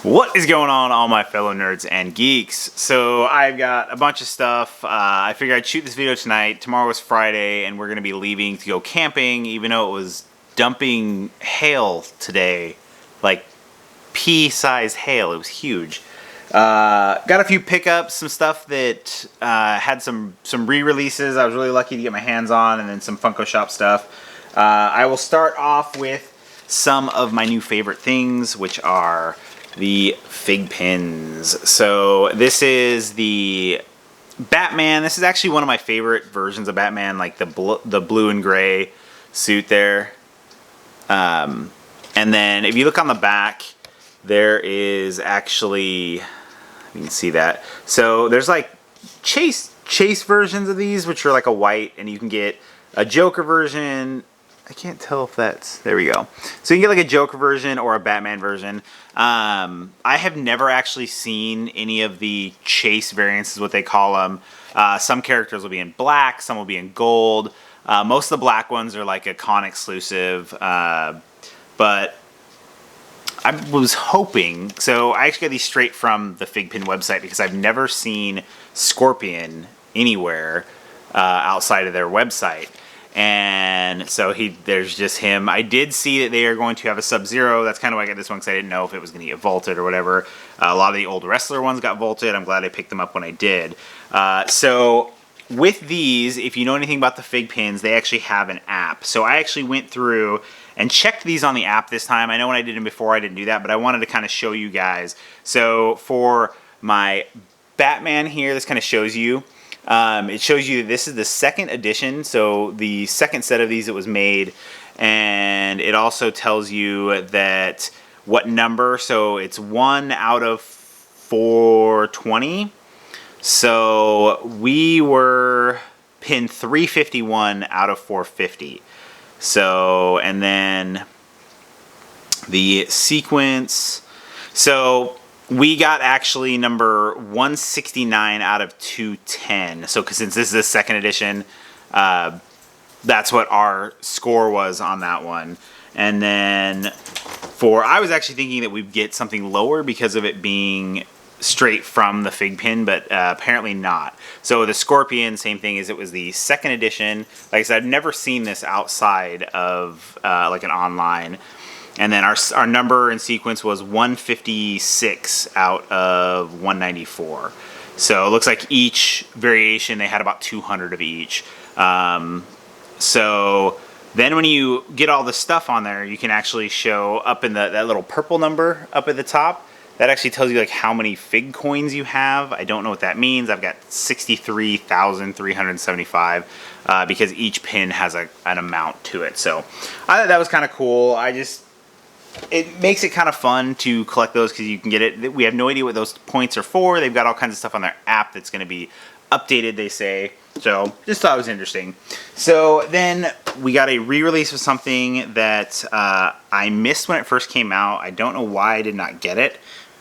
What is going on, all my fellow nerds and geeks? So I've got a bunch of stuff. I figured I'd shoot this video tonight. Tomorrow is Friday, and we're going to be leaving to go camping, even though it was dumping hail today. Like pea-sized hail. It was huge. Got a few pickups, some stuff that had some re-releases I was really lucky to get my hands on, and then some Funko Shop stuff. I will start off with some of my new favorite things, which are the fig pins. So this is the Batman. This is actually one of my favorite versions of Batman, like the blue and gray suit there. And then if you look on the back, there is actually, you can see that. So there's like chase versions of these, which are like a white, and you can get a Joker version. I can't tell if that's, there we go. So you can get like a Joker version or a Batman version. I have never actually seen any of the chase variants, is what they call them. Some characters will be in black, some will be in gold. Most of the black ones are like a con exclusive. But I was hoping, so I actually got these straight from the Figpin website because I've never seen Scorpion anywhere outside of their website. And so there's just him. I did see that they are going to have a Sub-Zero. That's kind of why I got this one, because I didn't know if it was going to get vaulted or whatever. A lot of the old wrestler ones got vaulted. I'm glad I picked them up when I did. So with these, if you know anything about the Fig Pins, they actually have an app. So I actually went through and checked these on the app this time. I know when I did them before, I didn't do that, but I wanted to kind of show you guys. So for my Batman here, this kind of shows you. It shows you this is the second edition, so the second set of these that was made, and it also tells you that what number, so it's 1 out of 420. So we were pin 351 out of 450. So, and then the sequence, so we got actually number 169 out of 210. So since this is the second edition, that's what our score was on that one. And then I was actually thinking that we'd get something lower because of it being straight from the Fig Pin, but apparently not. So the Scorpion, same thing, as it was the second edition. Like I said, I've never seen this outside of like an online. And then our number in sequence was 156 out of 194. So it looks like each variation, they had about 200 of each. So then when you get all the stuff on there, you can actually show up in that little purple number up at the top. That actually tells you like how many fig coins you have. I don't know what that means. I've got 63,375 because each pin has an amount to it. So I thought that was kind of cool. It makes it kind of fun to collect those because you can get it. We have no idea what those points are for. They've got all kinds of stuff on their app that's going to be updated, they say. So just thought it was interesting. So then we got a re-release of something that I missed when it first came out. I don't know why I did not get it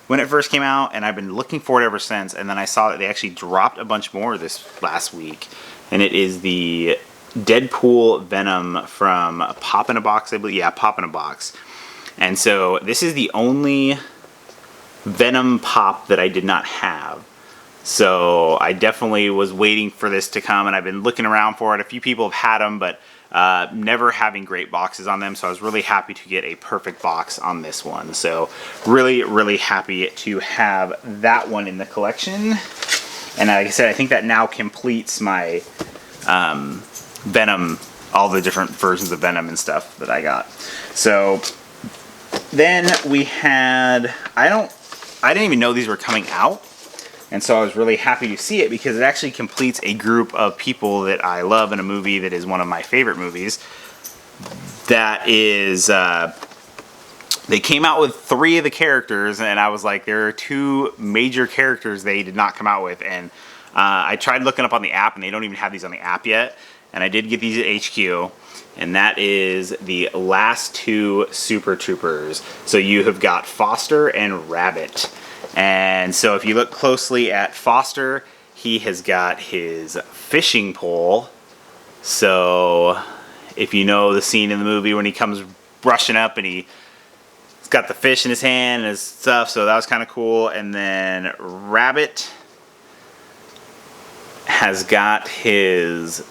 when it first came out, and I've been looking for it ever since. And then I saw that they actually dropped a bunch more this last week, and it is the Deadpool Venom from Pop in a Box, I believe. Yeah, Pop in a Box. And so this is the only Venom Pop that I did not have. So I definitely was waiting for this to come, and I've been looking around for it. A few people have had them, but never having great boxes on them. So I was really happy to get a perfect box on this one. So really, really happy to have that one in the collection. And like I said, I think that now completes my Venom, all the different versions of Venom and stuff that I got. So then we had, I didn't even know these were coming out, and so I was really happy to see it because it actually completes a group of people that I love in a movie that is one of my favorite movies. That is, they came out with 3 of the characters, and I was like, there are 2 major characters they did not come out with, and I tried looking up on the app, and they don't even have these on the app yet, and I did get these at HQ. And that is the last 2 Super Troopers. So you have got Foster and Rabbit. And so if you look closely at Foster, he has got his fishing pole. So if you know the scene in the movie when he comes rushing up and he He's got the fish in his hand and his stuff, so that was kind of cool. And then Rabbit has got his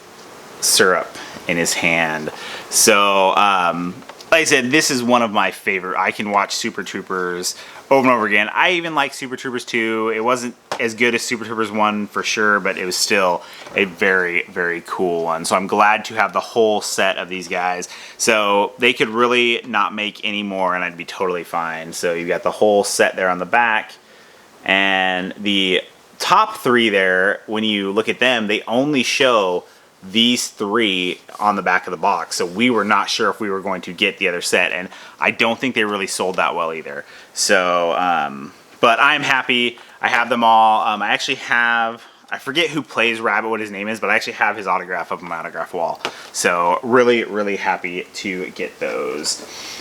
syrup in his hand. So, like I said, this is one of my favorite. I can watch Super Troopers over and over again. I even like Super Troopers 2. It wasn't as good as Super Troopers 1 for sure, but it was still a very, very cool one. So I'm glad to have the whole set of these guys. So they could really not make any more and I'd be totally fine. So you got the whole set there on the back. And the top 3 there, when you look at them, they only show these 3 on the back of the box. So we were not sure if we were going to get the other set, and I don't think they really sold that well either. So, but I'm happy. I have them all. I actually have, I forget who plays Rabbit, what his name is, but I actually have his autograph up on my autograph wall. So really, really happy to get those.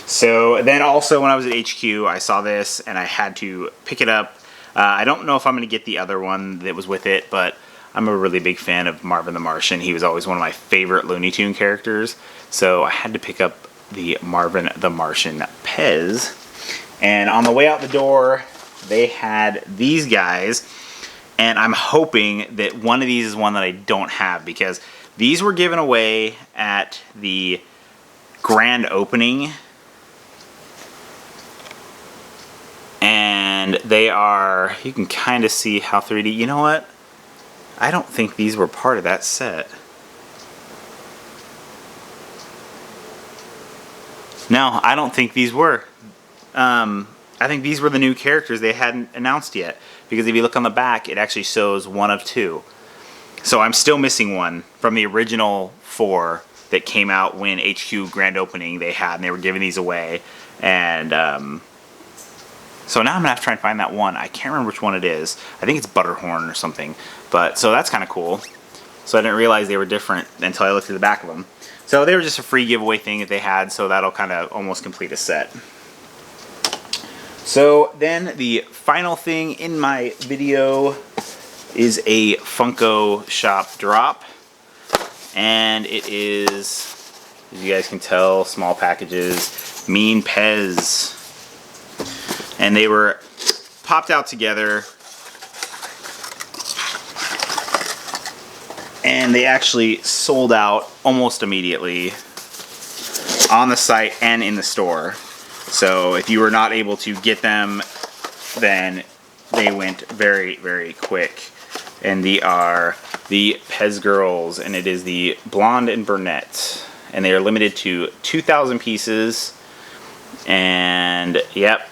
So then also when I was at HQ, I saw this and I had to pick it up. I don't know if I'm going to get the other one that was with it, but I'm a really big fan of Marvin the Martian. He was always one of my favorite Looney Tune characters. So I had to pick up the Marvin the Martian Pez. And on the way out the door, they had these guys. And I'm hoping that one of these is one that I don't have, because these were given away at the grand opening. And they are, you can kind of see how 3D, you know what? I don't think these were part of that set. No, I don't think these were. I think these were the new characters they hadn't announced yet. Because if you look on the back, it actually shows 1 of 2. So I'm still missing one from the original 4 that came out when HQ grand opening they had, and they were giving these away. And so now I'm gonna have to try and find that one. I can't remember which one it is. I think it's Butterhorn or something. But so that's kind of cool. So I didn't realize they were different until I looked at the back of them. So they were just a free giveaway thing that they had, so that'll kind of almost complete a set. So then the final thing in my video is a Funko Shop drop. And it is, as you guys can tell, small packages, Mean Pez. And they were popped out together. And they actually sold out almost immediately on the site and in the store. So if you were not able to get them, then they went very, very quick. And they are the Pez Girls, and it is the blonde and brunette. And they are limited to 2,000 pieces. And yep,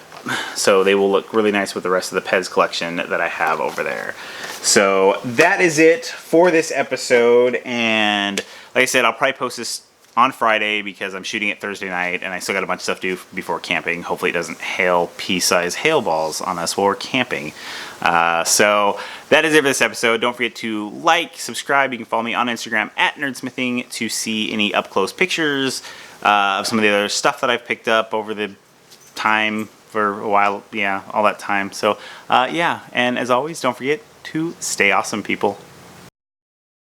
so they will look really nice with the rest of the Pez collection that I have over there. So that is it for this episode, and like I said, I'll probably post this on Friday because I'm shooting it Thursday night and I still got a bunch of stuff to do before camping. Hopefully it doesn't hail pea-sized hail balls on us while we're camping. So that is it for this episode. Don't forget to like, subscribe. You can follow me on Instagram at NerdSmithing to see any up-close pictures of some of the other stuff that I've picked up over the time for a while. Yeah, all that time. So yeah, and as always, don't forget to stay awesome, people.